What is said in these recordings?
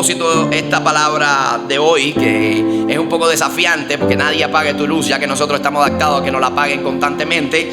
propósito esta palabra de hoy, que es un poco desafiante porque nadie apague tu luz, ya que nosotros estamos adaptados a que nos la apaguen constantemente.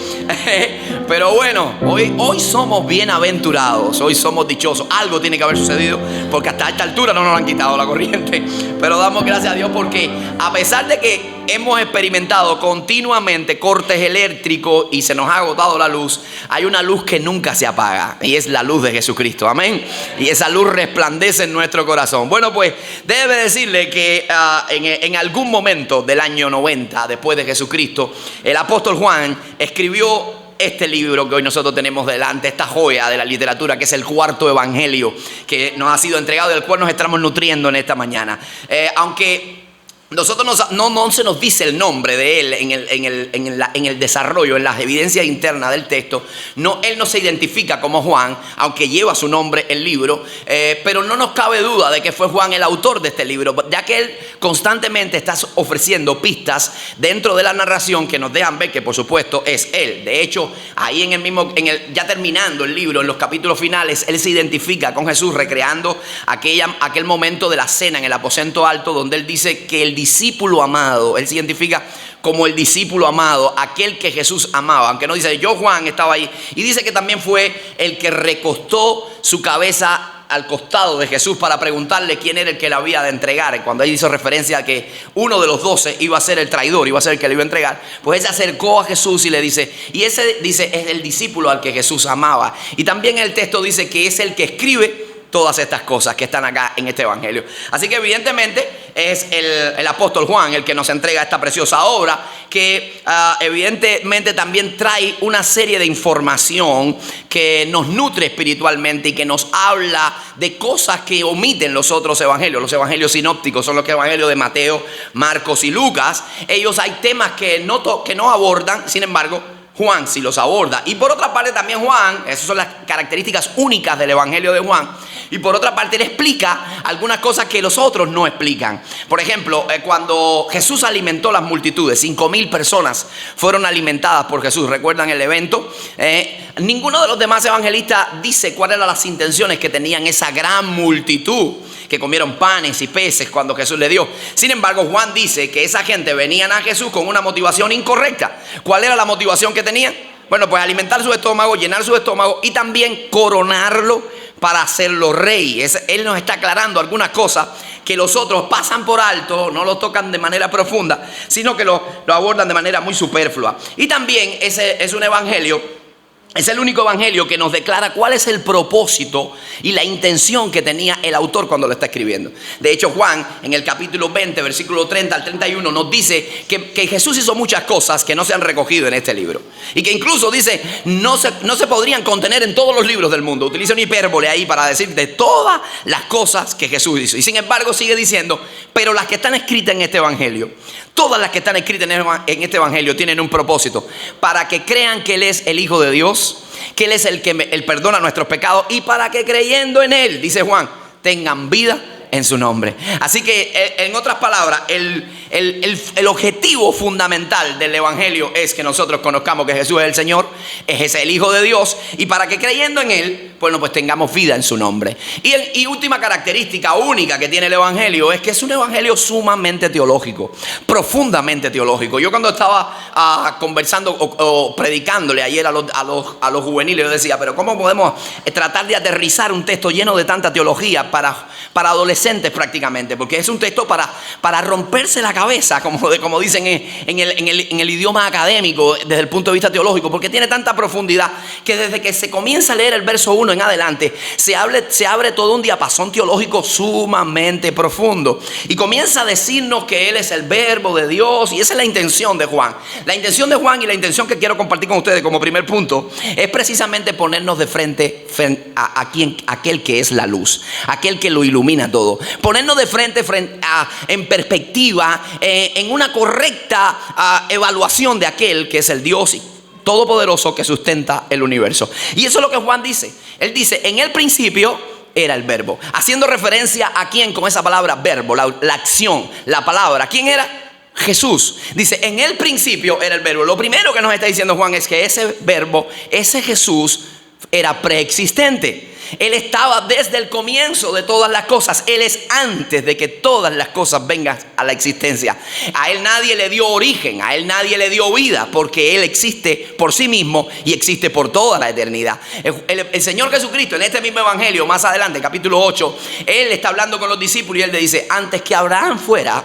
Pero bueno, hoy somos bienaventurados, hoy somos dichosos. Algo tiene que haber sucedido, porque hasta esta altura no nos han quitado la corriente. Pero damos gracias a Dios porque a pesar de que hemos experimentado continuamente cortes eléctricos y se nos ha agotado la luz, hay una luz que nunca se apaga, y es la luz de Jesucristo. Amén. Y esa luz resplandece en nuestro corazón. Bueno, pues debe decirle que en algún momento del año 90 después de Jesucristo, el apóstol Juan escribió este libro que hoy nosotros tenemos delante, esta joya de la literatura, que es el cuarto evangelio que nos ha sido entregado y del cual nos estamos nutriendo en esta mañana. Aunque nosotros no se nos dice el nombre de él en el desarrollo, en las evidencias internas del texto. Él no se identifica como Juan, aunque lleva su nombre el libro, pero no nos cabe duda de que fue Juan el autor de este libro, ya que él constantemente está ofreciendo pistas dentro de la narración que nos dejan ver que por supuesto es él. De hecho, ahí ya terminando el libro, en los capítulos finales, él se identifica con Jesús, recreando aquel momento de la cena en el aposento alto, donde él dice que el discípulo amado, él se identifica como el discípulo amado, aquel que Jesús amaba, aunque no dice yo Juan estaba ahí, y dice que también fue el que recostó su cabeza al costado de Jesús para preguntarle quién era el que le había de entregar. Cuando él hizo referencia a que uno de los 12 iba a ser el traidor, iba a ser el que le iba a entregar, pues él se acercó a Jesús y le dice, y ese dice es el discípulo al que Jesús amaba. Y también el texto dice que es el que escribe todas estas cosas que están acá en este evangelio. Así que evidentemente es el apóstol Juan el que nos entrega esta preciosa obra, que evidentemente también trae una serie de información que nos nutre espiritualmente y que nos habla de cosas que omiten los otros evangelios. Los evangelios sinópticos son los evangelios de Mateo, Marcos y Lucas. Ellos hay temas que no abordan, sin embargo Juan sí los aborda. Y por otra parte también Juan, esas son las características únicas del evangelio de Juan. Y por otra parte él explica algunas cosas que los otros no explican. Por ejemplo, cuando Jesús alimentó las multitudes, 5,000 personas fueron alimentadas por Jesús. ¿Recuerdan el evento? Ninguno de los demás evangelistas dice cuáles eran las intenciones que tenían esa gran multitud que comieron panes y peces cuando Jesús le dio. Sin embargo, Juan dice que esa gente venían a Jesús con una motivación incorrecta. ¿Cuál era la motivación que tenían? Bueno, pues alimentar su estómago, llenar su estómago y también coronarlo para hacerlo rey. Él nos está aclarando algunas cosas que los otros pasan por alto, no lo tocan de manera profunda, sino que lo abordan de manera muy superflua. Y también ese es un evangelio. Es el único evangelio que nos declara cuál es el propósito y la intención que tenía el autor cuando lo está escribiendo. De hecho, Juan, en el capítulo 20, versículo 30 al 31, nos dice que Jesús hizo muchas cosas que no se han recogido en este libro. Y que incluso dice, no se podrían contener en todos los libros del mundo. Utiliza un hipérbole ahí para decir de todas las cosas que Jesús hizo. Y sin embargo sigue diciendo, pero las que están escritas en este evangelio, todas las que están escritas en este evangelio tienen un propósito, para que crean que Él es el Hijo de Dios, que Él es el que Él perdona nuestros pecados, y para que creyendo en Él, dice Juan, tengan vida en su nombre. Así que en otras palabras, el objetivo fundamental del evangelio es que nosotros conozcamos que Jesús es el Señor, es el Hijo de Dios, y para que creyendo en Él, bueno, pues tengamos vida en su nombre. Y última característica única que tiene el evangelio es que es un evangelio sumamente teológico, profundamente teológico. Yo cuando estaba conversando o predicándole ayer a los juveniles, yo decía, pero ¿cómo podemos tratar de aterrizar un texto lleno de tanta teología para adolescentes prácticamente? Porque es un texto para romperse la cabeza, como dicen en el idioma académico, desde el punto de vista teológico, porque tiene tanta profundidad que desde que se comienza a leer el verso 1 en adelante se abre todo un diapasón teológico sumamente profundo, y comienza a decirnos que Él es el verbo de Dios. Y esa es la intención de Juan. La intención de Juan, y la intención que quiero compartir con ustedes como primer punto, es precisamente ponernos de frente a aquel que es la luz, aquel que lo ilumina todo. Ponernos de frente en perspectiva, en una correcta evaluación de aquel que es el Dios todopoderoso que sustenta el universo. Y eso es lo que Juan dice. Él dice, en el principio era el verbo, haciendo referencia a quién con esa palabra verbo, la acción, la palabra. ¿Quién era? Jesús. Dice, en el principio era el verbo. Lo primero que nos está diciendo Juan es que ese verbo, ese Jesús, era preexistente. Él estaba desde el comienzo de todas las cosas. Él es antes de que todas las cosas vengan a la existencia. A Él nadie le dio origen, a Él nadie le dio vida, porque Él existe por sí mismo y existe por toda la eternidad. El Señor Jesucristo, en este mismo evangelio, más adelante, capítulo 8, Él está hablando con los discípulos y Él le dice: antes que Abraham fuera,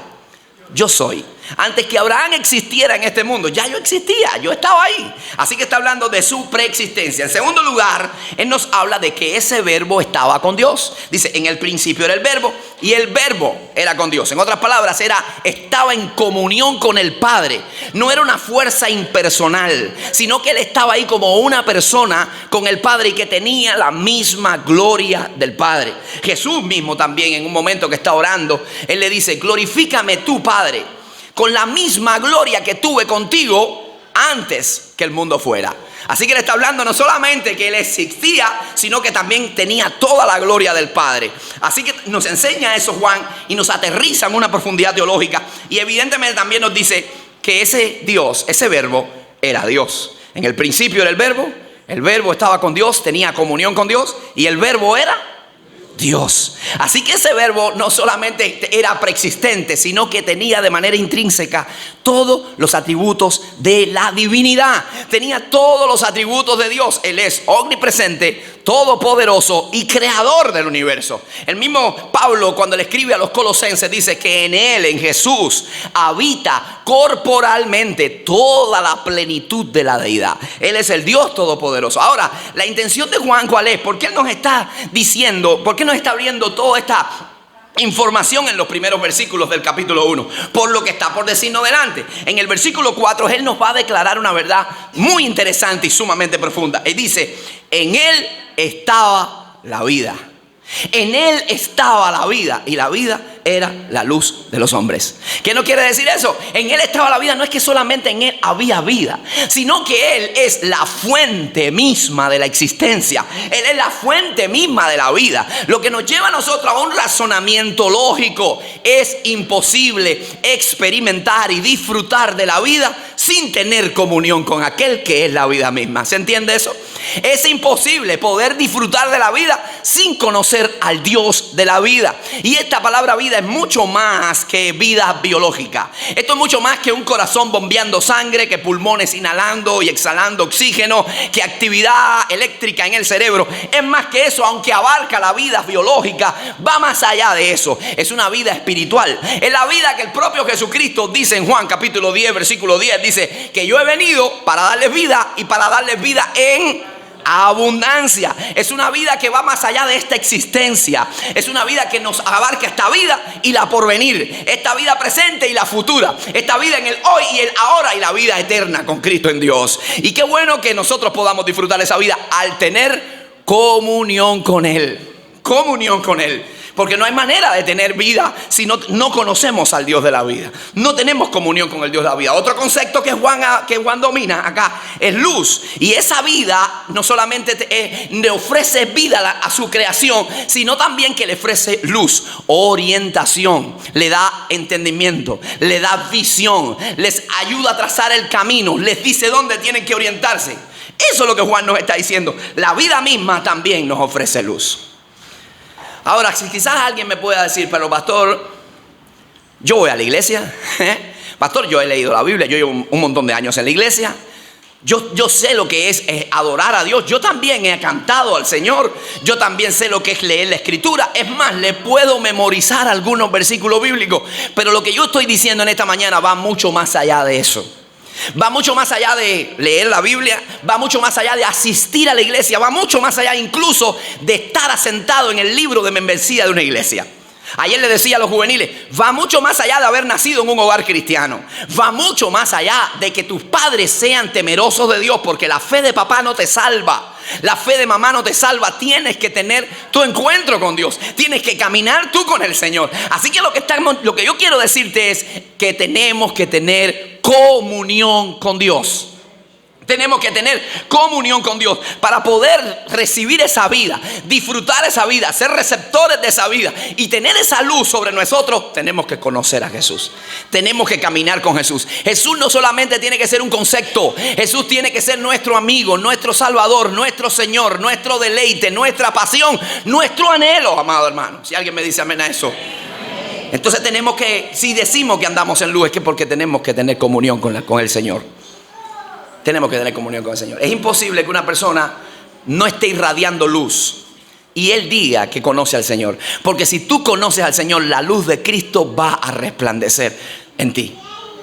yo soy. Antes que Abraham existiera en este mundo, ya yo existía, yo estaba ahí. Así que está hablando de su preexistencia. En segundo lugar, Él nos habla de que ese verbo estaba con Dios. Dice: en el principio era el verbo y el verbo era con Dios. En otras palabras, estaba en comunión con el Padre. No era una fuerza impersonal, sino que Él estaba ahí como una persona con el Padre y que tenía la misma gloria del Padre. Jesús mismo también, en un momento que está orando, Él le dice: glorifícame tú, Padre, con la misma gloria que tuve contigo antes que el mundo fuera. Así que Él está hablando no solamente que Él existía, sino que también tenía toda la gloria del Padre. Así que nos enseña eso Juan y nos aterriza en una profundidad teológica. Y evidentemente también nos dice que ese Dios, ese verbo, era Dios. En el principio era el verbo estaba con Dios, tenía comunión con Dios y el verbo era Dios. Así que ese verbo no solamente era preexistente, sino que tenía de manera intrínseca todos los atributos de la divinidad. Tenía todos los atributos de Dios. Él es omnipresente, todopoderoso y creador del universo. El mismo Pablo, cuando le escribe a los Colosenses, dice que en Él, en Jesús, habita corporalmente toda la plenitud de la deidad. Él es el Dios todopoderoso. Ahora, la intención de Juan, ¿cuál es? ¿Por qué Él nos está diciendo, por qué nos está abriendo toda esta información en los primeros versículos del capítulo 1? Por lo que está por decirnos delante. En el versículo 4 Él nos va a declarar una verdad muy interesante y sumamente profunda. Él dice: en Él estaba la vida. En Él estaba la vida, y la vida era la luz de los hombres. ¿Qué no quiere decir eso? En Él estaba la vida. No es que solamente en Él había vida, sino que Él es la fuente misma de la existencia. Él es la fuente misma de la vida. Lo que nos lleva a nosotros a un razonamiento lógico: es imposible experimentar y disfrutar de la vida sin tener comunión con aquel que es la vida misma. ¿Se entiende eso? Es imposible poder disfrutar de la vida sin conocer al Dios de la vida. Y esta palabra vida es mucho más que vida biológica. Esto es mucho más que un corazón bombeando sangre, que pulmones inhalando y exhalando oxígeno, que actividad eléctrica en el cerebro. Es más que eso, aunque abarca la vida biológica, va más allá de eso. Es una vida espiritual. Es la vida que el propio Jesucristo dice en Juan capítulo 10, versículo 10. Dice que yo he venido para darles vida y para darles vida en abundancia. Es una vida que va más allá de esta existencia. Es una vida que nos abarca esta vida y la porvenir, esta vida presente y la futura, esta vida en el hoy y el ahora, y la vida eterna con Cristo en Dios. Y qué bueno que nosotros podamos disfrutar de esa vida al tener comunión con Él. Comunión con Él. Porque no hay manera de tener vida si no conocemos al Dios de la vida. No tenemos comunión con el Dios de la vida. Otro concepto que Juan domina acá es luz. Y esa vida no solamente le ofrece vida a su creación, sino también que le ofrece luz, orientación, le da entendimiento, le da visión, les ayuda a trazar el camino, les dice dónde tienen que orientarse. Eso es lo que Juan nos está diciendo. La vida misma también nos ofrece luz. Ahora, si quizás alguien me pueda decir: pero pastor, yo voy a la iglesia, pastor, yo he leído la Biblia, yo llevo un montón de años en la iglesia, yo sé lo que es adorar a Dios, yo también he cantado al Señor, yo también sé lo que es leer la Escritura, es más, le puedo memorizar algunos versículos bíblicos, pero lo que yo estoy diciendo en esta mañana va mucho más allá de eso. Va mucho más allá de leer la Biblia, va mucho más allá de asistir a la iglesia, va mucho más allá incluso de estar asentado en el libro de membresía de una iglesia. Ayer le decía a los juveniles, va mucho más allá de haber nacido en un hogar cristiano. Va mucho más allá de que tus padres sean temerosos de Dios, porque la fe de papá no te salva. La fe de mamá no te salva. Tienes que tener tu encuentro con Dios. Tienes que caminar tú con el Señor. Así que lo que yo quiero decirte es que tenemos que tener comunión con Dios. Tenemos que tener comunión con Dios para poder recibir esa vida, disfrutar esa vida, ser receptores de esa vida y tener esa luz sobre nosotros. Tenemos que conocer a Jesús. Tenemos que caminar con Jesús. Jesús no solamente tiene que ser un concepto. Jesús tiene que ser nuestro amigo, nuestro Salvador, nuestro Señor, nuestro deleite, nuestra pasión, nuestro anhelo, amado hermano. Si alguien me dice amén a eso. Entonces tenemos que, si decimos que andamos en luz, es que porque tenemos que tener comunión con el Señor. Tenemos que tener comunión con el Señor. Es imposible que una persona no esté irradiando luz y él diga que conoce al Señor. Porque si tú conoces al Señor, la luz de Cristo va a resplandecer en ti.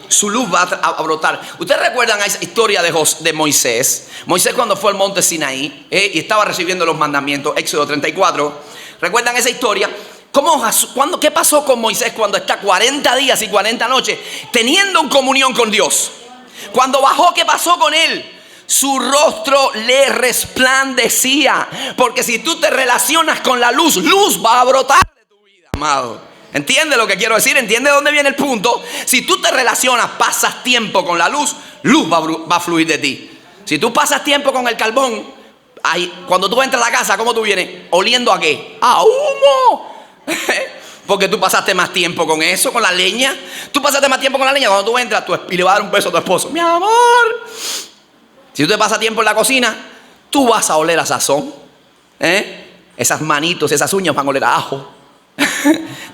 Su luz va a brotar. ¿Ustedes recuerdan esa historia de Moisés? Moisés cuando fue al monte Sinaí y estaba recibiendo los mandamientos, Éxodo 34. ¿Recuerdan esa historia? ¿Qué pasó con Moisés cuando está 40 días y 40 noches teniendo comunión con Dios? Cuando bajó, ¿qué pasó con él? Su rostro le resplandecía. Porque si tú te relacionas con la luz, luz va a brotar de tu vida, amado. ¿Entiende lo que quiero decir? ¿Entiende dónde viene el punto? Si tú te relacionas, pasas tiempo con la luz, luz va a fluir de ti. Si tú pasas tiempo con el carbón, cuando tú entras a la casa, ¿cómo tú vienes? ¿Oliendo a qué? ¡A humo! Porque tú pasaste más tiempo con eso, con la leña. Tú pasaste más tiempo con la leña. Cuando tú entras y le vas a dar un beso a tu esposo, mi amor. Si tú te pasas tiempo en la cocina, tú vas a oler a sazón. Esas manitos, esas uñas van a oler a ajo.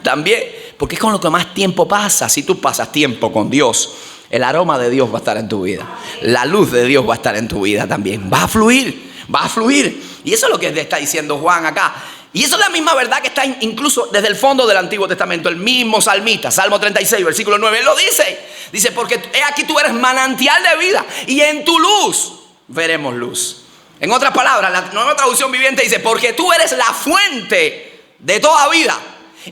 También, porque es con lo que más tiempo pasa. Si tú pasas tiempo con Dios, el aroma de Dios va a estar en tu vida. La luz de Dios va a estar en tu vida también. Va a fluir, va a fluir. Y eso es lo que le está diciendo Juan acá. Y eso es la misma verdad que está incluso desde el fondo del Antiguo Testamento. El mismo salmista, Salmo 36, versículo 9, él lo dice. Dice, porque he aquí tú eres manantial de vida y en tu luz veremos luz. En otras palabras, la Nueva Traducción Viviente dice, porque tú eres la fuente de toda vida.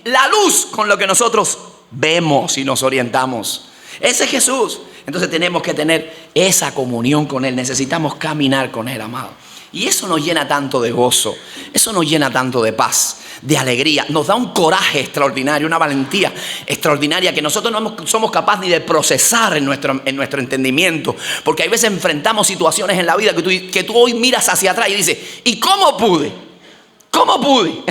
La luz con lo que nosotros vemos y nos orientamos. Ese es Jesús. Entonces tenemos que tener esa comunión con Él. Necesitamos caminar con Él, amado. Y eso nos llena tanto de gozo, eso nos llena tanto de paz, de alegría, nos da un coraje extraordinario, una valentía extraordinaria que nosotros no somos capaces ni de procesar en nuestro entendimiento. Porque hay veces enfrentamos situaciones en la vida que tú hoy miras hacia atrás y dices, ¿y cómo pude? ¿Cómo pude?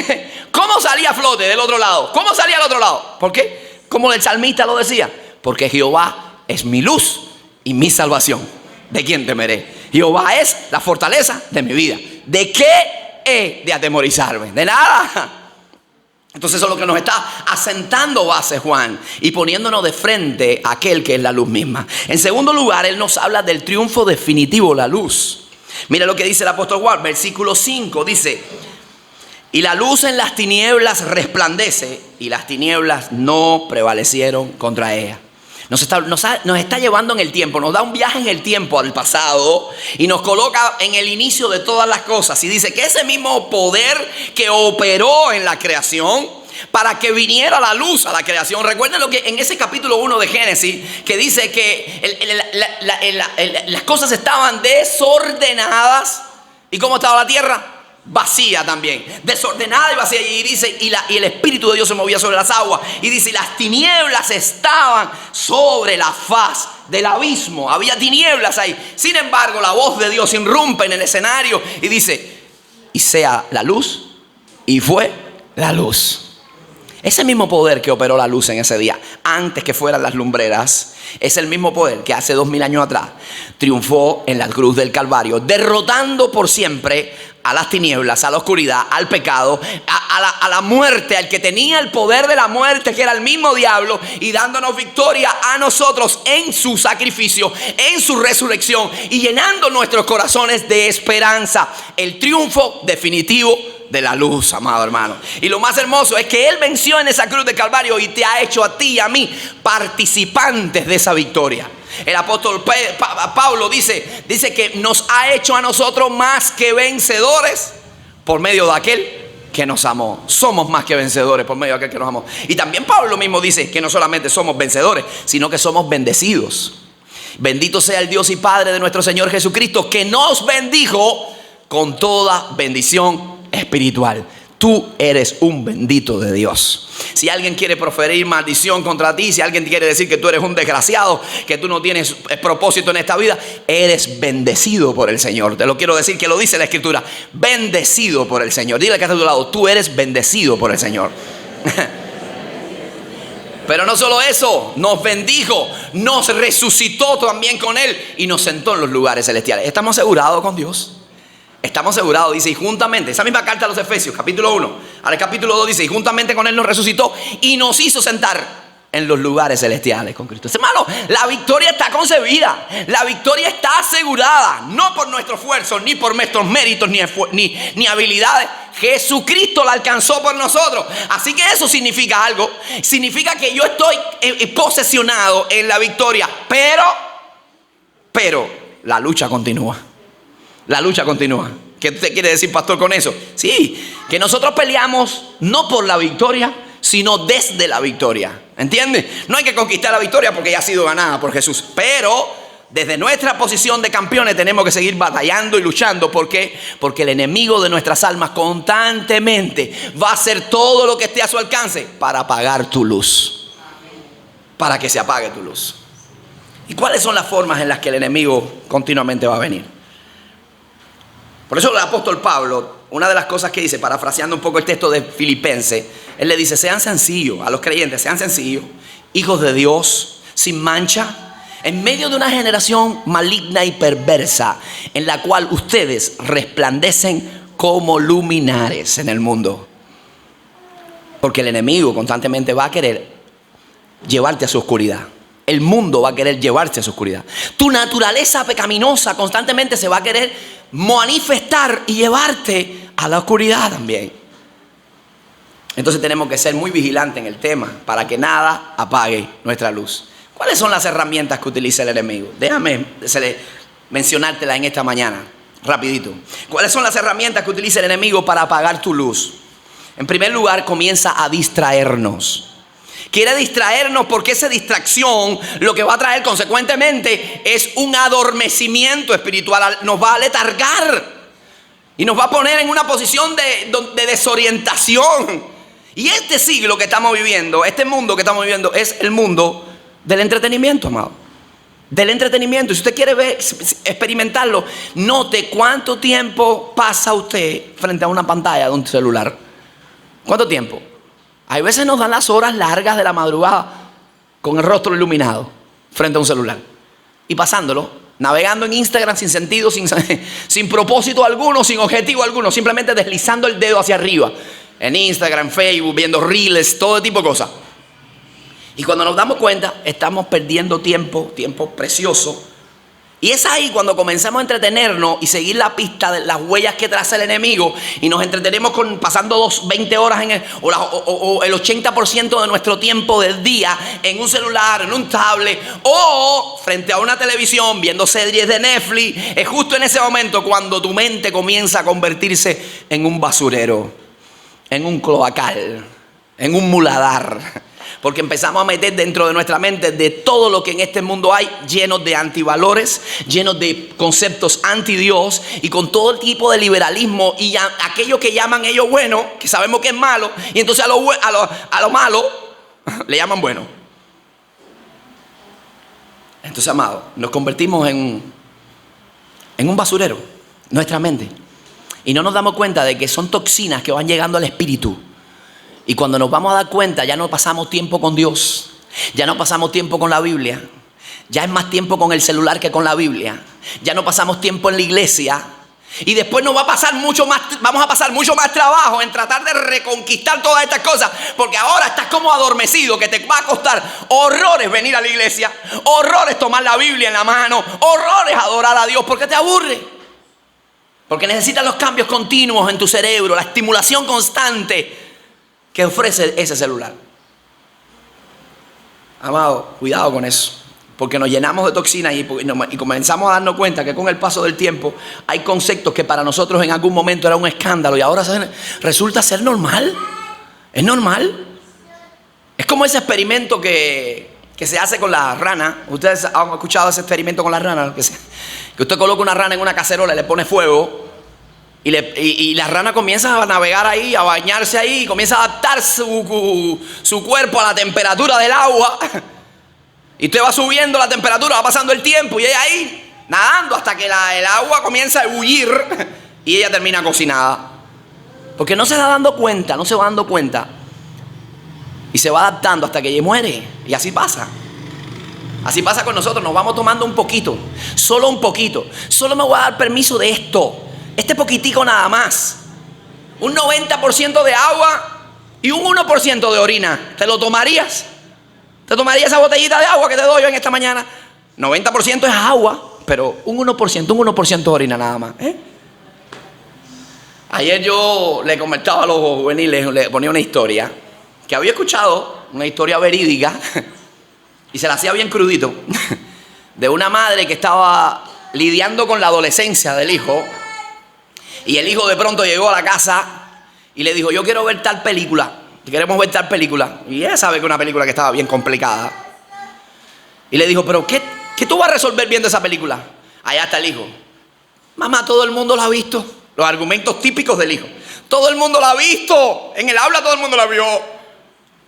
¿Cómo salí a flote del otro lado? ¿Cómo salí al otro lado? ¿Por qué? Como el salmista lo decía, porque Jehová es mi luz y mi salvación. ¿De quién temeré? Jehová es la fortaleza de mi vida. ¿De qué he de atemorizarme? De nada. Entonces eso es lo que nos está asentando base Juan y poniéndonos de frente a aquel que es la luz misma. En segundo lugar, él nos habla del triunfo definitivo, la luz. Mira lo que dice el apóstol Juan, versículo 5, dice: y la luz en las tinieblas resplandece, y las tinieblas no prevalecieron contra ella. Nos está llevando en el tiempo, nos da un viaje en el tiempo al pasado y nos coloca en el inicio de todas las cosas. Y dice que ese mismo poder que operó en la creación para que viniera la luz a la creación. Recuerden lo que en ese capítulo 1 de Génesis, que dice que las cosas estaban desordenadas. ¿Y cómo estaba la tierra? Vacía también, desordenada y vacía. Y dice, y el Espíritu de Dios se movía sobre las aguas. Y dice, y las tinieblas estaban sobre la faz del abismo. Había tinieblas ahí. Sin embargo, la voz de Dios irrumpe en el escenario y dice, y sea la luz, y fue la luz. Ese mismo poder que operó la luz en ese día, antes que fueran las lumbreras, es el mismo poder que hace 2000 años atrás triunfó en la cruz del Calvario, derrotando por siempre a las tinieblas, a la oscuridad, al pecado, a la muerte, al que tenía el poder de la muerte, que era el mismo diablo, y dándonos victoria a nosotros en su sacrificio, en su resurrección, y llenando nuestros corazones de esperanza. El triunfo definitivo de la luz, amado hermano. Y lo más hermoso es que Él venció en esa cruz de Calvario y te ha hecho a ti y a mí participantes de esa victoria. El apóstol Pablo dice que nos ha hecho a nosotros más que vencedores por medio de aquel que nos amó. Somos más que vencedores por medio de aquel que nos amó. Y también Pablo mismo dice que no solamente somos vencedores, sino que somos bendecidos. Bendito sea el Dios y Padre de nuestro Señor Jesucristo, que nos bendijo con toda bendición espiritual. Tú eres un bendito de Dios. si alguien quiere proferir maldición contra ti, si alguien quiere decir que tú eres un desgraciado, que tú no tienes propósito en esta vida, eres bendecido por el Señor. Te lo quiero decir, que lo dice la Escritura. Bendecido por el Señor. Dile que está a tu lado, tú eres bendecido por el Señor. Pero no solo eso, nos bendijo, nos resucitó también con Él y nos sentó en los lugares celestiales. ¿Estamos asegurados con Dios? Estamos asegurados, dice, y juntamente, esa misma carta a los Efesios, capítulo 1, al capítulo 2 dice, y juntamente con Él nos resucitó y nos hizo sentar en los lugares celestiales con Cristo. Hermano, la victoria está concebida, la victoria está asegurada, no por nuestro esfuerzo, ni por nuestros méritos, ni habilidades. Jesucristo la alcanzó por nosotros. Así que eso significa algo. Significa que yo estoy posesionado en la victoria, pero la lucha continúa. La lucha continúa. ¿Qué usted quiere decir, pastor, con eso? Sí, que nosotros peleamos no por la victoria, sino desde la victoria. ¿Entiende? No hay que conquistar la victoria porque ya ha sido ganada por Jesús. Pero desde nuestra posición de campeones tenemos que seguir batallando y luchando. ¿Por qué? Porque el enemigo de nuestras almas constantemente va a hacer todo lo que esté a su alcance para apagar tu luz. Para que se apague tu luz. ¿Y cuáles son las formas en las que el enemigo continuamente va a venir? Por eso el apóstol Pablo, una de las cosas que dice, parafraseando un poco el texto de Filipenses, él le dice, sean sencillos, a los creyentes, sean sencillos, hijos de Dios, sin mancha, en medio de una generación maligna y perversa, en la cual ustedes resplandecen como luminares en el mundo. Porque el enemigo constantemente va a querer llevarte a su oscuridad. El mundo va a querer llevarte a su oscuridad. Tu naturaleza pecaminosa constantemente se va a querer manifestar y llevarte a la oscuridad también. Entonces tenemos que ser muy vigilantes en el tema para que nada apague nuestra luz. ¿Cuáles son las herramientas que utiliza el enemigo? Déjame mencionártela en esta mañana, rapidito. ¿Cuáles son las herramientas que utiliza el enemigo para apagar tu luz? En primer lugar, comienza a distraernos. Quiere distraernos porque esa distracción lo que va a traer consecuentemente es un adormecimiento espiritual. Nos va a letargar y nos va a poner en una posición de desorientación. Y este siglo que estamos viviendo, este mundo que estamos viviendo, es el mundo del entretenimiento, amado. Del entretenimiento. Y si usted quiere experimentarlo, note cuánto tiempo pasa usted frente a una pantalla de un celular. ¿Cuánto tiempo? Hay veces nos dan las horas largas de la madrugada con el rostro iluminado frente a un celular y pasándolo, navegando en Instagram sin sentido, sin propósito alguno, sin objetivo alguno, simplemente deslizando el dedo hacia arriba en Instagram, Facebook, viendo reels, todo tipo de cosas. Y cuando nos damos cuenta, estamos perdiendo tiempo precioso. Y es ahí cuando comenzamos a entretenernos y seguir la pista de las huellas que traza el enemigo y nos entretenemos pasando 20 horas o el 80% de nuestro tiempo del día en un celular, en un tablet o frente a una televisión viendo series de Netflix. Es justo en ese momento cuando tu mente comienza a convertirse en un basurero, en un cloacal, en un muladar. Porque empezamos a meter dentro de nuestra mente de todo lo que en este mundo hay, llenos de antivalores, llenos de conceptos anti-Dios y con todo tipo de liberalismo y aquello que llaman ellos bueno, que sabemos que es malo, y entonces a lo malo le llaman bueno. Entonces, amado, nos convertimos en un basurero, nuestra mente. Y no nos damos cuenta de que son toxinas que van llegando al espíritu. Y cuando nos vamos a dar cuenta, ya no pasamos tiempo con Dios, ya no pasamos tiempo con la Biblia, ya es más tiempo con el celular que con la Biblia, ya no pasamos tiempo en la iglesia. Y después vamos a pasar mucho más trabajo en tratar de reconquistar todas estas cosas, porque ahora estás como adormecido, que te va a costar horrores venir a la iglesia, horrores tomar la Biblia en la mano, horrores adorar a Dios, porque te aburre. Porque necesitas los cambios continuos en tu cerebro, la estimulación constante que ofrece ese celular. Amado, cuidado con eso, porque nos llenamos de toxinas y comenzamos a darnos cuenta que con el paso del tiempo hay conceptos que para nosotros en algún momento era un escándalo y ahora resulta ser normal. Es normal. Es como ese experimento que se hace con la rana. Ustedes han escuchado ese experimento con la rana, que usted coloca una rana en una cacerola y le pone fuego Y la rana comienza a navegar ahí, a bañarse ahí, y comienza a adaptar su cuerpo a la temperatura del agua. Y usted va subiendo la temperatura, va pasando el tiempo, y ella ahí nadando hasta que el agua comienza a ebullir y ella termina cocinada. Porque no se va dando cuenta, no se va dando cuenta. Y se va adaptando hasta que ella muere. Y así pasa. Así pasa con nosotros, nos vamos tomando un poquito, solo un poquito. Solo me voy a dar permiso de esto, este poquitico nada más. Un 90% de agua y un 1% de orina. ¿Te lo tomarías? ¿Te tomarías esa botellita de agua que te doy yo en esta mañana? 90% es agua, pero un 1% de orina nada más. Ayer yo le comentaba a los juveniles, le ponía una historia que había escuchado, una historia verídica, y se la hacía bien crudito, de una madre que estaba lidiando con la adolescencia del hijo, y el hijo de pronto llegó a la casa y le dijo: yo quiero ver tal película, queremos ver tal película. Y ella sabe que una película que estaba bien complicada. Y le dijo: pero ¿qué tú vas a resolver viendo esa película? Allá está el hijo: mamá, todo el mundo la ha visto. Los argumentos típicos del hijo: todo el mundo la ha visto, en el aula todo el mundo la vio.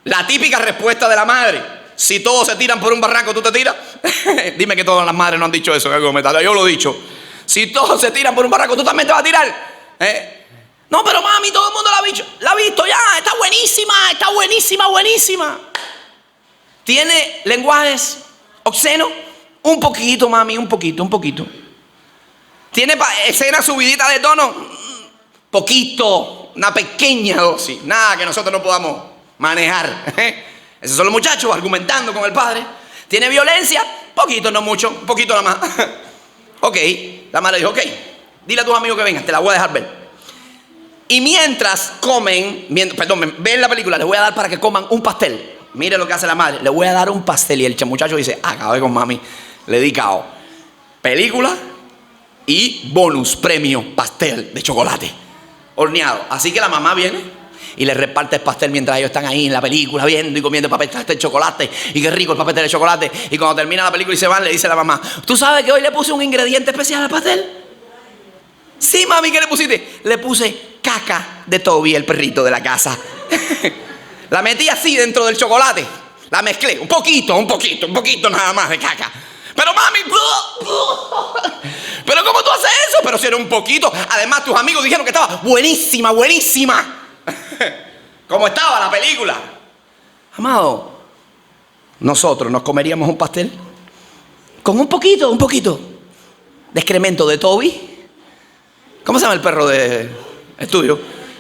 La típica respuesta de la madre: si todos se tiran por un barranco, ¿tú te tiras? Dime que todas las madres no han dicho eso en algún momento. Yo lo he dicho. Si todos se tiran por un barranco, ¿tú también te vas a tirar? No, pero mami, todo el mundo la ha visto ya. Está buenísima, buenísima. ¿Tiene lenguajes obscenos? Un poquito, mami, un poquito. ¿Tiene escenas subiditas de tono? Poquito, una pequeña dosis. Nada que nosotros no podamos manejar. Esos son los muchachos argumentando con el padre. ¿Tiene violencia? Poquito, no mucho, un poquito nada más. Ok, la madre dijo: ok, dile a tus amigos que vengan, te la voy a dejar ver. Y mientras ven la película, les voy a dar para que coman un pastel. Mire lo que hace la madre: le voy a dar un pastel. Y el muchacho dice: acabé con mami, le di cao. Película y bonus, premio, pastel de chocolate horneado. Así que la mamá viene y le reparte el pastel mientras ellos están ahí en la película viendo y comiendo el pastel de chocolate. Y qué rico el pastel de chocolate. Y cuando termina la película y se van, le dice a la mamá: ¿tú sabes que hoy le puse un ingrediente especial al pastel? Sí, mami, ¿qué le pusiste? Le puse caca de Toby, el perrito de la casa. La metí así dentro del chocolate. La mezclé, un poquito nada más de caca. Pero mami, ¿pero cómo tú haces eso? Pero si era un poquito. Además, tus amigos dijeron que estaba buenísima. ¿Cómo estaba la película? Amado, nosotros nos comeríamos un pastel con un poquito de excremento de Toby. ¿Cómo se llama el perro de estudio?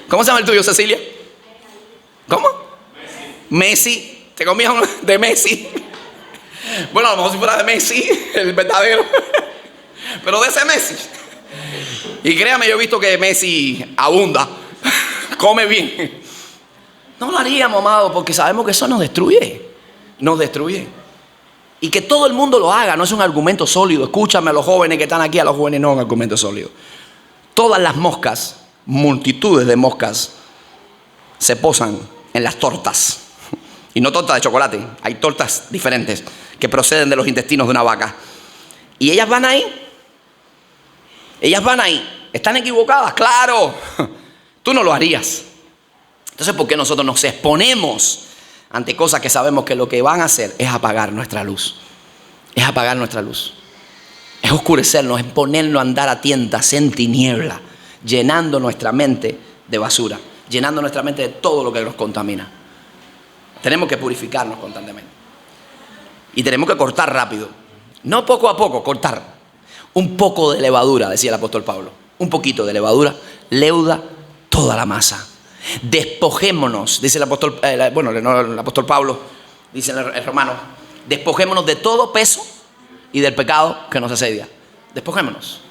¿Cómo se llama el tuyo, Cecilia? ¿Cómo? Messi. ¿Te comías uno de Messi? Bueno, a lo mejor si fuera de Messi, el verdadero. Pero de ese Messi. Y créame, yo he visto que Messi abunda. Come bien. No lo haríamos, amado, porque sabemos que eso nos destruye. Y que todo el mundo lo haga no es un argumento sólido. Escúchame a los jóvenes que están aquí, a los jóvenes no es un argumento sólido. Todas las moscas, multitudes de moscas, se posan en las tortas. Y no tortas de chocolate, hay tortas diferentes que proceden de los intestinos de una vaca. Y ellas van ahí. ¿Están equivocadas? Claro. Tú no lo harías. Entonces, ¿por qué nosotros nos exponemos ante cosas que sabemos que lo que van a hacer es apagar nuestra luz? Es oscurecernos, es ponernos a andar a tientas en tiniebla, llenando nuestra mente de basura, llenando nuestra mente de todo lo que nos contamina. Tenemos que purificarnos constantemente. Y tenemos que cortar rápido. No poco a poco, cortar. Un poco de levadura, decía el apóstol Pablo. Un poquito de levadura leuda toda la masa. Despojémonos, dice el apóstol, el apóstol Pablo, dice el Romano: despojémonos de todo peso y del pecado que nos asedia. Despojémonos.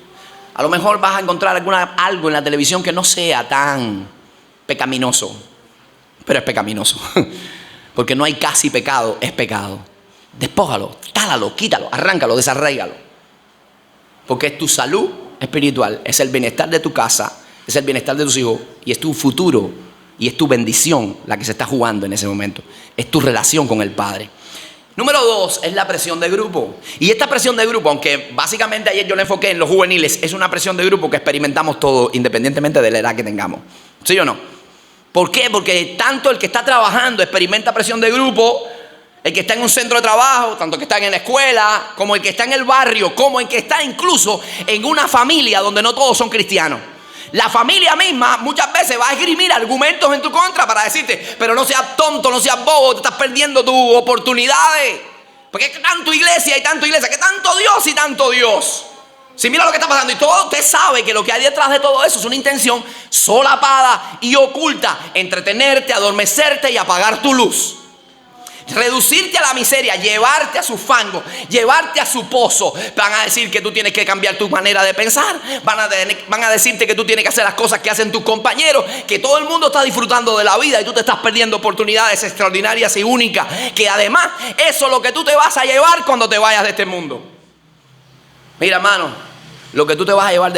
A lo mejor vas a encontrar algo en la televisión que no sea tan pecaminoso, pero es pecaminoso. Porque no hay casi pecado, es pecado. Despójalo, tálalo, quítalo, arráncalo, desarraígalo. Porque es tu salud espiritual, es el bienestar de tu casa, es el bienestar de tus hijos y es tu futuro y es tu bendición la que se está jugando en ese momento. Es tu relación con el Padre. Número 2 es la presión de grupo. Y esta presión de grupo, aunque básicamente ayer yo le enfoqué en los juveniles, es una presión de grupo que experimentamos todos independientemente de la edad que tengamos. ¿Sí o no? ¿Por qué? Porque tanto el que está trabajando experimenta presión de grupo, el que está en un centro de trabajo, tanto el que está en la escuela, como el que está en el barrio, como el que está incluso en una familia donde no todos son cristianos. La familia misma muchas veces va a esgrimir argumentos en tu contra para decirte, pero no seas tonto, no seas bobo, te estás perdiendo tus oportunidades. Porque hay tanto iglesia y tanto iglesia, que tanto Dios y tanto Dios. Si mira lo que está pasando y todo usted sabe que lo que hay detrás de todo eso es una intención solapada y oculta, entretenerte, adormecerte y apagar tu luz. Reducirte a la miseria, llevarte a su fango, llevarte a su pozo. Van a decir que tú tienes que cambiar tu manera de pensar. Van a decirte que tú tienes que hacer las cosas que hacen tus compañeros, que todo el mundo está disfrutando de la vida y tú te estás perdiendo oportunidades extraordinarias y únicas, que además eso es lo que tú te vas a llevar cuando te vayas de este mundo. Mira, hermano, lo que tú te vas a llevar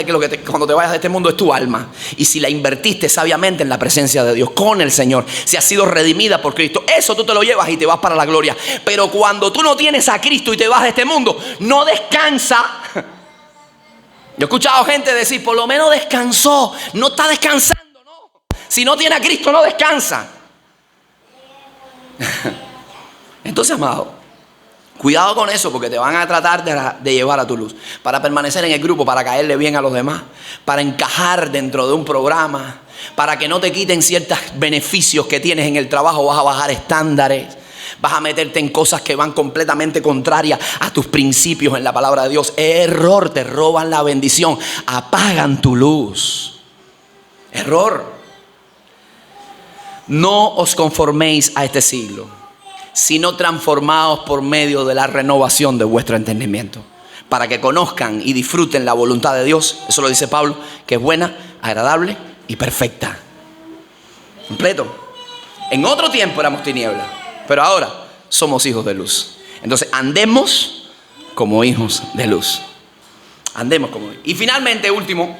cuando te vayas de este mundo es tu alma. Y si la invertiste sabiamente en la presencia de Dios, con el Señor, si has sido redimida por Cristo, eso tú te lo llevas y te vas para la gloria. Pero cuando tú no tienes a Cristo y te vas de este mundo, no descansa. Yo he escuchado gente decir, por lo menos descansó. No está descansando, no. Si no tiene a Cristo, no descansa. Entonces, amado, cuidado con eso, porque te van a tratar de llevar a tu luz. Para permanecer en el grupo, para caerle bien a los demás, para encajar dentro de un programa, para que no te quiten ciertos beneficios que tienes en el trabajo. Vas a bajar estándares, vas a meterte en cosas que van completamente contrarias a tus principios en la palabra de Dios. Error, te roban la bendición, apagan tu luz. Error. No os conforméis a este siglo, sino transformados por medio de la renovación de vuestro entendimiento, para que conozcan y disfruten la voluntad de Dios. Eso lo dice Pablo, que es buena, agradable y perfecta. Completo. En otro tiempo éramos tinieblas, pero ahora somos hijos de luz. Entonces andemos como hijos de luz. Andemos como hijos. Y finalmente, último,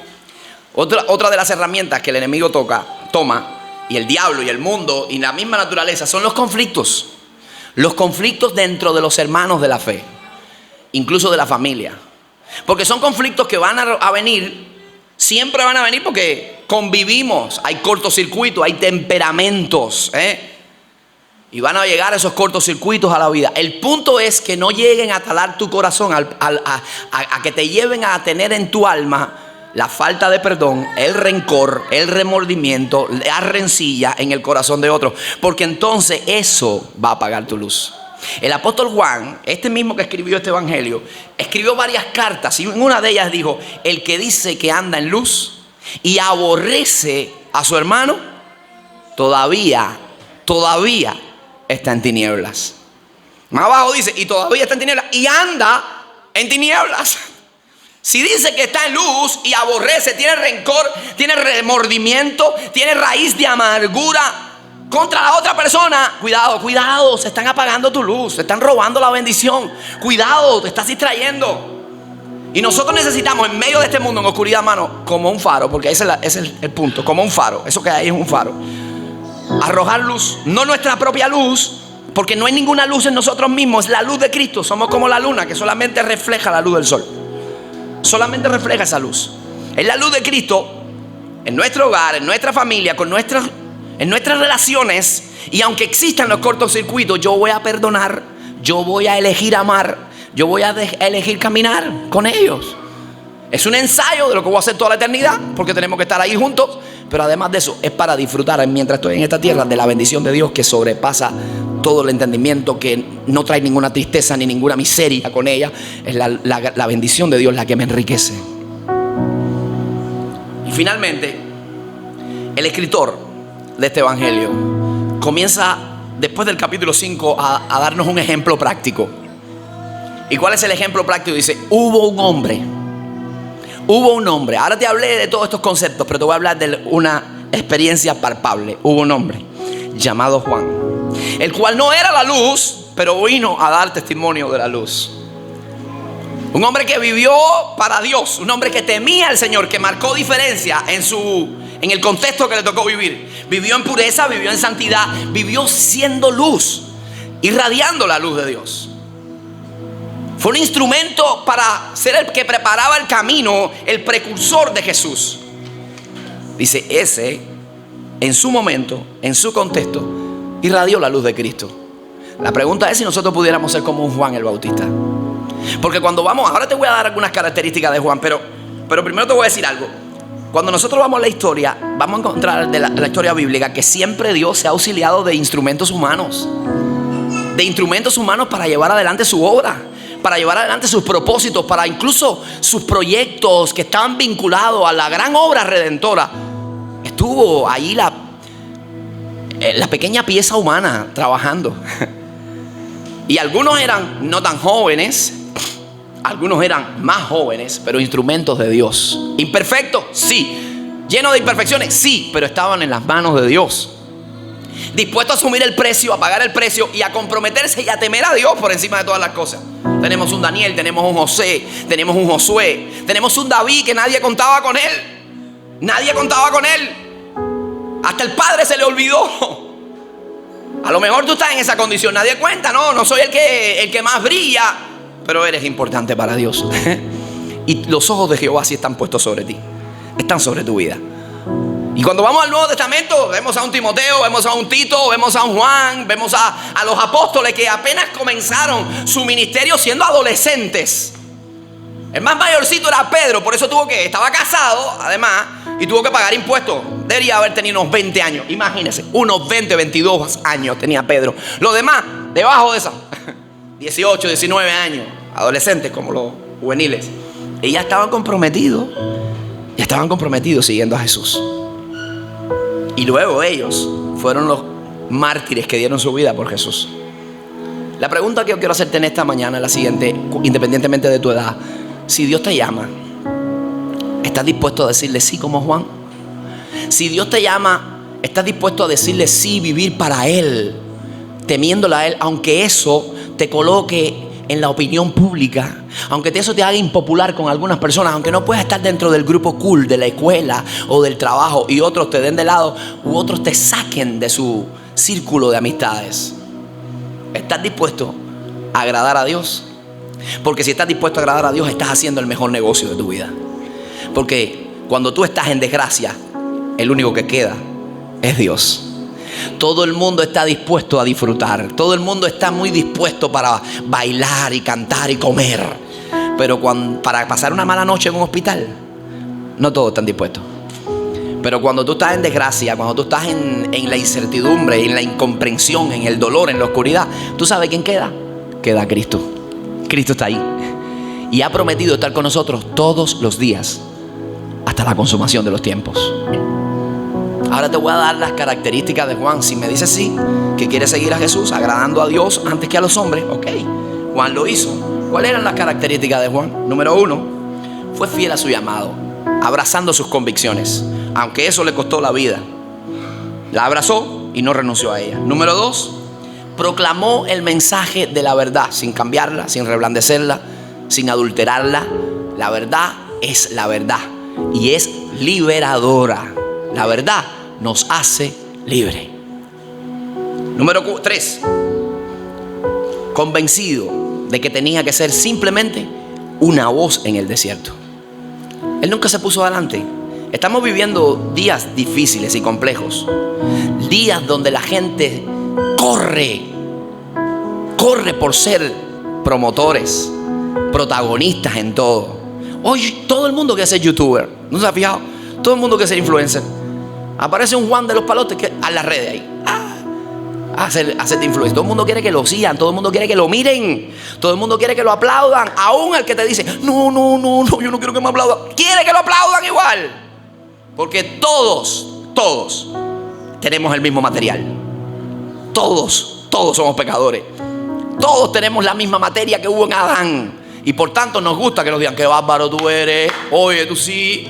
otra de las herramientas que el enemigo toma, y el diablo y el mundo y la misma naturaleza, son los conflictos. Los conflictos dentro de los hermanos de la fe, incluso de la familia. Porque son conflictos que van a venir, siempre van a venir porque convivimos. Hay cortocircuitos, hay temperamentos, y van a llegar esos cortocircuitos a la vida. El punto es que no lleguen a talar tu corazón, a que te lleven a tener en tu alma la falta de perdón, el rencor, el remordimiento, la rencilla en el corazón de otros. Porque entonces eso va a apagar tu luz. El apóstol Juan, este mismo que escribió este evangelio, escribió varias cartas. Y en una de ellas dijo, el que dice que anda en luz y aborrece a su hermano, todavía está en tinieblas. Más abajo dice, y todavía está en tinieblas y anda en tinieblas. Si dice que está en luz y aborrece, tiene rencor, tiene remordimiento, tiene raíz de amargura contra la otra persona, cuidado, se están apagando tu luz, se están robando la bendición. Cuidado, te estás distrayendo. Y nosotros necesitamos, en medio de este mundo en oscuridad, hermano, como un faro, porque ese es el punto, como un faro, eso que hay es un faro. Arrojar luz, no nuestra propia luz, porque no hay ninguna luz en nosotros mismos, es la luz de Cristo. Somos como la luna que solamente refleja la luz del sol. Solamente refleja esa luz. Es la luz de Cristo en nuestro hogar, en nuestra familia, en nuestras relaciones. Y aunque existan los cortocircuitos, yo voy a perdonar, yo voy a elegir amar, yo voy a elegir caminar con ellos. Es un ensayo de lo que voy a hacer toda la eternidad, porque tenemos que estar ahí juntos. Pero además de eso, es para disfrutar mientras estoy en esta tierra de la bendición de Dios que sobrepasa todo el entendimiento, que no trae ninguna tristeza ni ninguna miseria con ella. Es la bendición de Dios la que me enriquece. Y finalmente, el escritor de este evangelio comienza después del capítulo 5 a darnos un ejemplo práctico. ¿Y cuál es el ejemplo práctico? Dice, hubo un hombre. Ahora te hablé de todos estos conceptos, pero te voy a hablar de una experiencia palpable. Hubo un hombre llamado Juan, el cual no era la luz, pero vino a dar testimonio de la luz. Un hombre que vivió para Dios, un hombre que temía al Señor, que marcó diferencia en el contexto que le tocó vivir. Vivió en pureza, vivió en santidad, vivió siendo luz. irradiando la luz de Dios. Fue un instrumento para ser el que preparaba el camino, el precursor de Jesús. Dice, ese en su momento, en su contexto, irradió la luz de Cristo. La pregunta es si nosotros pudiéramos ser como un Juan el Bautista. Porque cuando vamos, ahora te voy a dar algunas características de Juan, pero primero te voy a decir algo. Cuando nosotros vamos a la historia, vamos a encontrar de la historia bíblica que siempre Dios se ha auxiliado de instrumentos humanos. De instrumentos humanos para llevar adelante su obra, para llevar adelante sus propósitos, para incluso sus proyectos que estaban vinculados a la gran obra redentora. Estuvo ahí la pequeña pieza humana trabajando. Y algunos eran no tan jóvenes, algunos eran más jóvenes, pero instrumentos de Dios. Imperfectos, sí. Llenos de imperfecciones, sí, pero estaban en las manos de Dios. Dispuestos a asumir el precio, a pagar el precio y a comprometerse y a temer a Dios por encima de todas las cosas. Tenemos un Daniel, tenemos un José, tenemos un Josué, tenemos un David que nadie contaba con él. Nadie contaba con él. Hasta el padre se le olvidó. A lo mejor tú estás en esa condición, nadie cuenta, no soy el que más brilla, pero eres importante para Dios. Y los ojos de Jehová sí están puestos sobre ti, están sobre tu vida. Y cuando vamos al Nuevo Testamento, vemos a un Timoteo, vemos a un Tito, vemos a un Juan, vemos a los apóstoles que apenas comenzaron su ministerio siendo adolescentes. El más mayorcito era Pedro, por eso estaba casado además y tuvo que pagar impuestos. Debería haber tenido unos 20 años, imagínense, unos 20, 22 años tenía Pedro. Los demás, debajo de eso, 18, 19 años, adolescentes como los juveniles. Y ya estaban comprometidos siguiendo a Jesús. Y luego ellos fueron los mártires que dieron su vida por Jesús. La pregunta que yo quiero hacerte en esta mañana es la siguiente, independientemente de tu edad. Si Dios te llama, ¿estás dispuesto a decirle sí como Juan? Si Dios te llama, ¿estás dispuesto a decirle sí, vivir para Él, temiéndole a Él, aunque eso te coloque en la opinión pública, aunque eso te haga impopular con algunas personas, aunque no puedas estar dentro del grupo cool de la escuela o del trabajo y otros te den de lado u otros te saquen de su círculo de amistades? ¿Estás dispuesto a agradar a Dios? Porque si estás dispuesto a agradar a Dios, estás haciendo el mejor negocio de tu vida. Porque cuando tú estás en desgracia, el único que queda es Dios. Todo el mundo está dispuesto a disfrutar. Todo el mundo está muy dispuesto para bailar y cantar y comer. Pero para pasar una mala noche en un hospital, no todos están dispuestos. Pero cuando tú estás en desgracia, cuando tú estás en la incertidumbre, en la incomprensión, en el dolor, en la oscuridad, ¿tú sabes quién queda? Queda Cristo. Cristo está ahí y ha prometido estar con nosotros todos los días hasta la consumación de los tiempos. Ahora te voy a dar las características de Juan. Si me dices sí, que quiere seguir a Jesús, agradando a Dios antes que a los hombres, ok, Juan lo hizo. ¿Cuáles eran las características de Juan? Número 1, fue fiel a su llamado, abrazando sus convicciones, aunque eso le costó la vida. La abrazó y no renunció a ella. Número 2, proclamó el mensaje de la verdad, sin cambiarla, sin reblandecerla, sin adulterarla. La verdad es la verdad y es liberadora. La verdad nos hace libre. Número 3, convencido de que tenía que ser simplemente una voz en el desierto. Él nunca se puso adelante. Estamos viviendo días difíciles y complejos, días donde la gente corre por ser promotores, protagonistas en todo. Hoy todo el mundo quiere ser youtuber, ¿no se ha fijado? Todo el mundo quiere ser influencer. Aparece un Juan de los Palotes que a las redes ahí, hacerte influencer. Todo el mundo quiere que lo sigan, todo el mundo quiere que lo miren, todo el mundo quiere que lo aplaudan. Aún el que te dice no, yo no quiero que me aplaudan, quiere que lo aplaudan igual. Porque todos tenemos el mismo material. Todos somos pecadores. Todos tenemos la misma materia que hubo en Adán. Y por tanto nos gusta que nos digan: qué bárbaro tú eres. Oye, tú sí.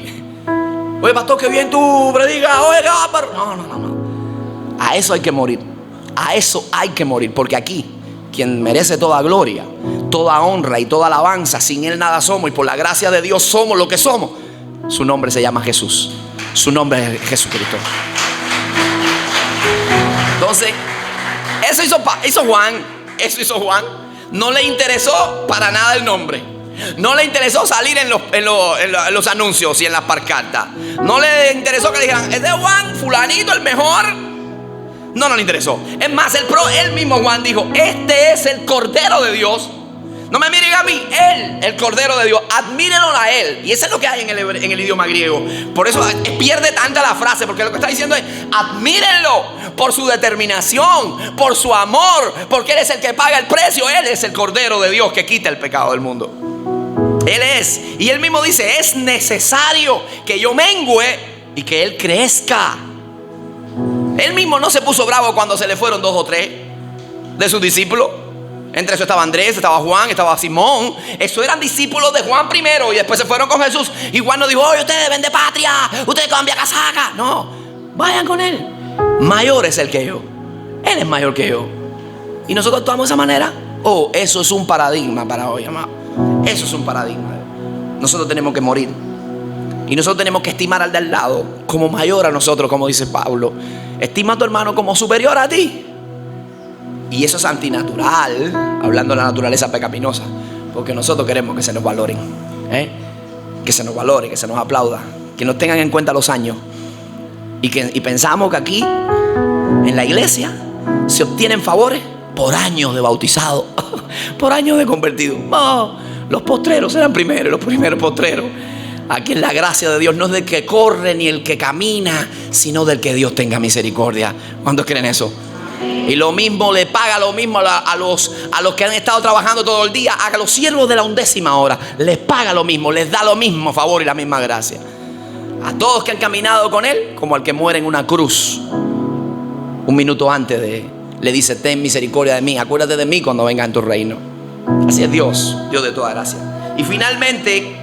Oye, pastor, qué bien tú predicas. Oye, qué bárbaro. No. A eso hay que morir. A eso hay que morir. Porque aquí, quien merece toda gloria, toda honra y toda alabanza, sin Él nada somos. Y por la gracia de Dios somos lo que somos. Su nombre se llama Jesús. Su nombre es Jesucristo. Entonces, eso hizo Juan. Eso hizo Juan. No le interesó para nada el nombre. No le interesó salir en los anuncios y en las pancartas. No le interesó que le dijeran: es de Juan, fulanito, el mejor. No le interesó. Es más, él mismo Juan dijo: este es el Cordero de Dios. No me miren a mí, Él, el Cordero de Dios. Admírenlo a Él. Y eso es lo que hay en el idioma griego. Por eso pierde tanta la frase, porque lo que está diciendo es: admírenlo por su determinación, por su amor, porque Él es el que paga el precio. Él es el Cordero de Dios que quita el pecado del mundo. Él es. Y Él mismo dice: es necesario que yo mengüe y que Él crezca. Él mismo no se puso bravo cuando se le fueron 2 o 3 de sus discípulos. Entre eso estaba Andrés, estaba Juan, estaba Simón. Esos eran discípulos de Juan primero y después se fueron con Jesús. Y Juan nos dijo: oye, ustedes venden patria, ustedes cambian casaca. No, vayan con Él. Mayor es el que yo. Él es mayor que yo. Y nosotros actuamos de esa manera. Oh, eso es un paradigma para hoy, amado. Eso es un paradigma. Nosotros tenemos que morir. Y nosotros tenemos que estimar al de al lado como mayor a nosotros, como dice Pablo. Estima a tu hermano como superior a ti. Y eso es antinatural, hablando de la naturaleza pecaminosa, porque nosotros queremos que se nos valoren, que se nos valore, que se nos aplauda, que nos tengan en cuenta los años. Y pensamos que aquí, en la iglesia, se obtienen favores por años de bautizado, por años de convertido. No, los postreros eran primeros, los primeros postreros. Aquí en la gracia de Dios no es del que corre ni el que camina, sino del que Dios tenga misericordia. ¿Cuántos creen eso? Y lo mismo le paga lo mismo a los que han estado trabajando todo el día, a los siervos de la 11ª hora. Les paga lo mismo, les da lo mismo favor y la misma gracia. A todos que han caminado con Él, como al que muere en una cruz. Un minuto antes le dice: ten misericordia de mí, acuérdate de mí cuando venga en tu reino. Así es Dios, Dios de toda gracia. Y finalmente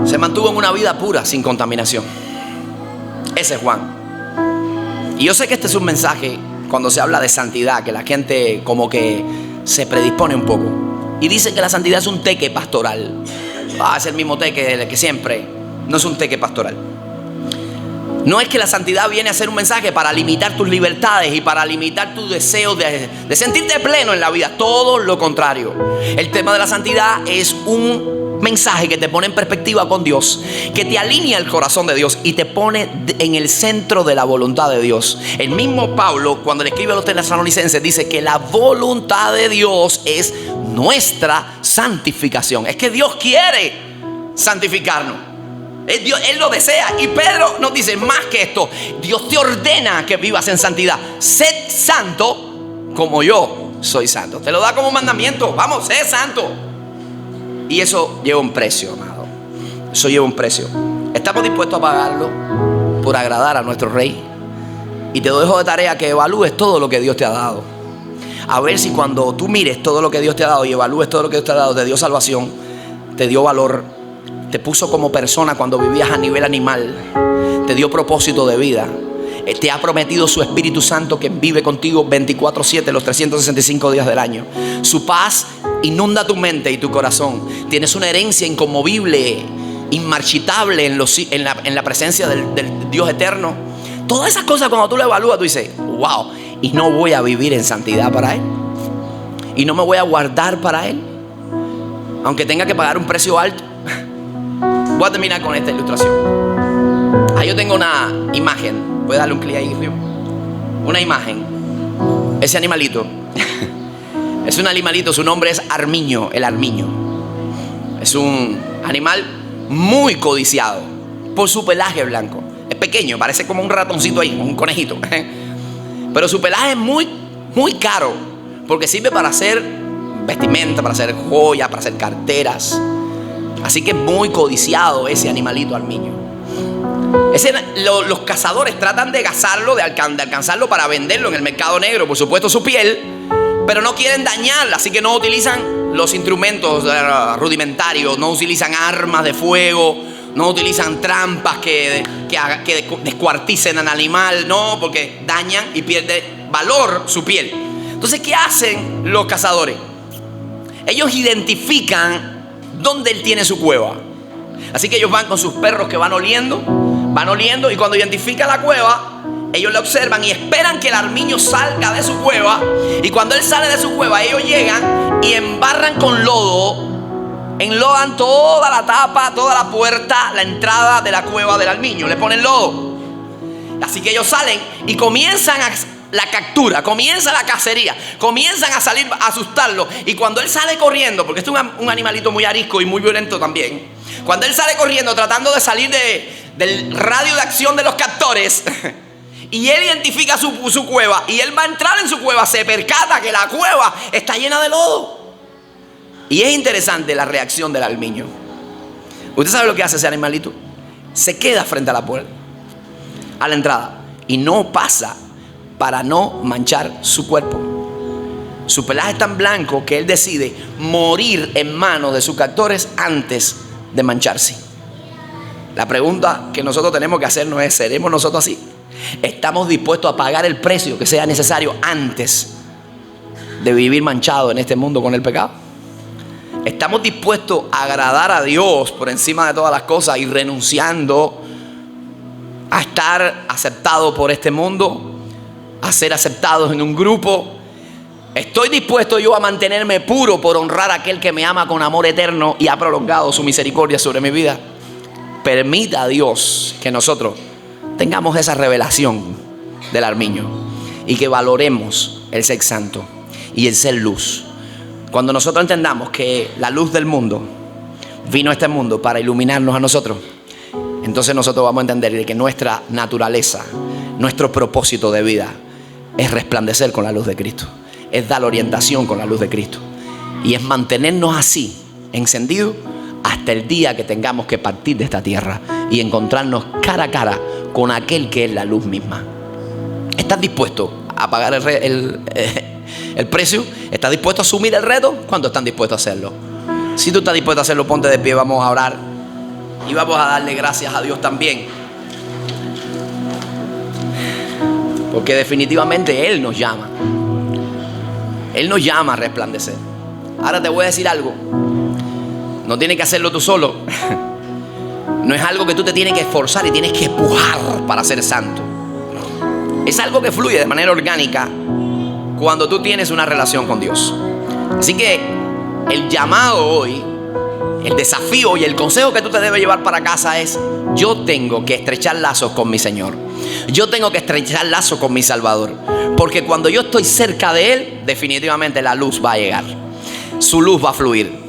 se mantuvo en una vida pura, sin contaminación. Ese es Juan. Y yo sé que este es un mensaje, cuando se habla de santidad, que la gente como que se predispone un poco y dice que la santidad es un teque pastoral. Es el mismo teque que siempre. No es un teque pastoral. No es que la santidad viene a ser un mensaje para limitar tus libertades y para limitar tu deseo de sentirte pleno en la vida. Todo lo contrario. El tema de la santidad es un mensaje que te pone en perspectiva con Dios, que te alinea el corazón de Dios y te pone en el centro de la voluntad de Dios. El mismo Pablo, cuando le escribe a los tesalonicenses, dice que la voluntad de Dios es nuestra santificación. Es que Dios quiere santificarnos. Él lo desea. Y Pedro nos dice más que esto: Dios te ordena que vivas en santidad. Sed santo como yo soy santo. Te lo da como un mandamiento. Vamos, sé santo. Y eso lleva un precio, amado. Eso lleva un precio. ¿Estamos dispuestos a pagarlo por agradar a nuestro Rey? Y te dejo de tarea que evalúes todo lo que Dios te ha dado. A ver si cuando tú mires todo lo que Dios te ha dado y evalúes todo lo que Dios te ha dado, te dio salvación, te dio valor, te puso como persona cuando vivías a nivel animal, te dio propósito de vida, te ha prometido su Espíritu Santo que vive contigo 24/7 los 365 días del año. Su paz inunda tu mente y tu corazón. Tienes una herencia inconmovible, inmarchitable en la presencia del Dios eterno. Todas esas cosas, cuando tú lo evalúas, tú dices: wow, y no voy a vivir en santidad para Él, y no me voy a guardar para Él, aunque tenga que pagar un precio alto. Voy a terminar con esta ilustración. Ahí yo tengo una imagen. ¿Puedes darle un clic ahí, Río? Una imagen. Ese animalito es un animalito, su nombre es armiño, el armiño. Es un animal muy codiciado por su pelaje blanco. Es pequeño, parece como un ratoncito ahí, un conejito. Pero su pelaje es muy, muy caro, porque sirve para hacer vestimenta, para hacer joyas, para hacer carteras. Así que es muy codiciado ese animalito armiño. Los cazadores tratan de cazarlo, de alcanzarlo para venderlo en el mercado negro, por supuesto su piel, pero no quieren dañarla, así que no utilizan los instrumentos rudimentarios, no utilizan armas de fuego, no utilizan trampas que descuarticen al animal, no, porque dañan y pierde valor su piel. Entonces, ¿qué hacen los cazadores? Ellos identifican dónde él tiene su cueva. Así que ellos van con sus perros que van oliendo y cuando identifican la cueva, ellos le observan y esperan que el armiño salga de su cueva. Y cuando él sale de su cueva, ellos llegan y embarran con lodo, enlodan toda la tapa, toda la puerta, la entrada de la cueva del armiño. Le ponen lodo. Así que ellos salen y comienzan la captura, comienza la cacería, comienzan a salir a asustarlo. Y cuando él sale corriendo, porque este es un animalito muy arisco y muy violento también, cuando él sale corriendo tratando de salir del radio de acción de los captores, y él identifica su cueva, y él va a entrar en su cueva, se percata que la cueva está llena de lodo. Y es interesante la reacción del armiño. ¿Usted sabe lo que hace ese animalito? Se queda frente a la puerta, a la entrada, y no pasa para no manchar su cuerpo. Su pelaje es tan blanco que él decide morir en manos de sus captores antes de mancharse. La pregunta que nosotros tenemos que hacernos es: ¿seremos nosotros así? ¿Estamos dispuestos a pagar el precio que sea necesario antes de vivir manchado en este mundo con el pecado? ¿Estamos dispuestos a agradar a Dios por encima de todas las cosas y renunciando a estar aceptados por este mundo, a ser aceptados en un grupo? ¿Estoy dispuesto yo a mantenerme puro por honrar a aquel que me ama con amor eterno y ha prolongado su misericordia sobre mi vida? Permita a Dios que nosotros tengamos esa revelación del armiño y que valoremos el ser santo y el ser luz. Cuando nosotros entendamos que la luz del mundo vino a este mundo para iluminarnos a nosotros, entonces nosotros vamos a entender que nuestra naturaleza, nuestro propósito de vida es resplandecer con la luz de Cristo, es dar orientación con la luz de Cristo y es mantenernos así, encendidos, hasta el día que tengamos que partir de esta tierra y encontrarnos cara a cara con aquel que es la luz misma. ¿Estás dispuesto a pagar el precio? ¿Estás dispuesto a asumir el reto? ¿Cuántos están dispuestos a hacerlo? Si tú estás dispuesto a hacerlo, ponte de pie, vamos a orar y vamos a darle gracias a Dios también, porque definitivamente Él nos llama. Él nos llama a resplandecer. Ahora te voy a decir algo. No tienes que hacerlo tú solo. No es algo que tú te tienes que esforzar y tienes que empujar para ser santo. Es algo que fluye de manera orgánica cuando tú tienes una relación con Dios. Así que el llamado hoy, el desafío y el consejo que tú te debes llevar para casa es: yo tengo que estrechar lazos con mi Señor. Yo tengo que estrechar lazos con mi Salvador. Porque cuando yo estoy cerca de Él, definitivamente la luz va a llegar. Su luz va a fluir.